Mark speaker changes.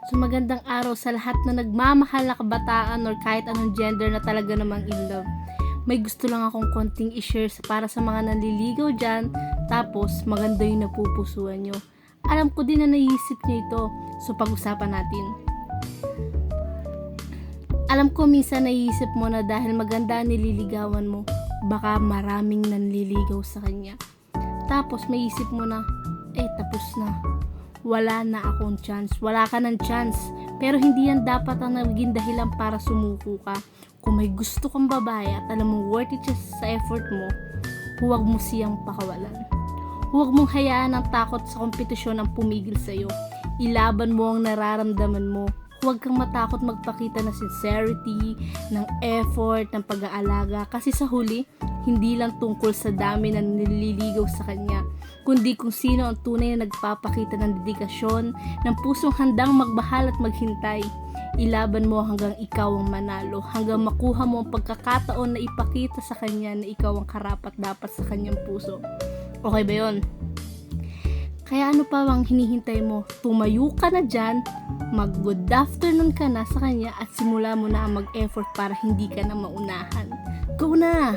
Speaker 1: So magandang araw sa lahat na nagmamahal na kabataan or kahit anong gender na talaga namang in love. May gusto lang akong konting i-share para sa mga nanliligaw dyan, tapos maganda yung napupusuan nyo. Alam ko din na naisip nyo ito, so pag-usapan natin. Alam ko minsan naisip mo na dahil maganda ang nililigawan mo, baka maraming nanliligaw sa kanya. Tapos may isip mo na, tapos na. Wala na akong chance. Wala ka ng chance. Pero hindi yan dapat ang naging dahilan para sumuko ka. Kung may gusto kang babae at alam mo worth it sa effort mo, huwag mo siyang pakawalan. Huwag mong hayaan ang takot sa kompetisyon ang pumigil sa'yo. Ilaban mo ang nararamdaman mo. Huwag kang matakot magpakita ng sincerity, ng effort, ng pag-aalaga. Kasi sa huli, hindi lang tungkol sa dami na nililigaw sa kanya, kundi kung sino ang tunay na nagpapakita ng dedikasyon, ng pusong handang magmahal at maghintay. Ilaban mo hanggang ikaw ang manalo, hanggang makuha mo ang pagkakataon na ipakita sa kanya na ikaw ang karapat-dapat sa kanyang puso. Okay ba yun? Kaya ano pa bang hinihintay mo? Tumayo ka na dyan, mag-good afternoon ka na sa kanya at simula mo na ang mag-effort para hindi ka na maunahan. Go na!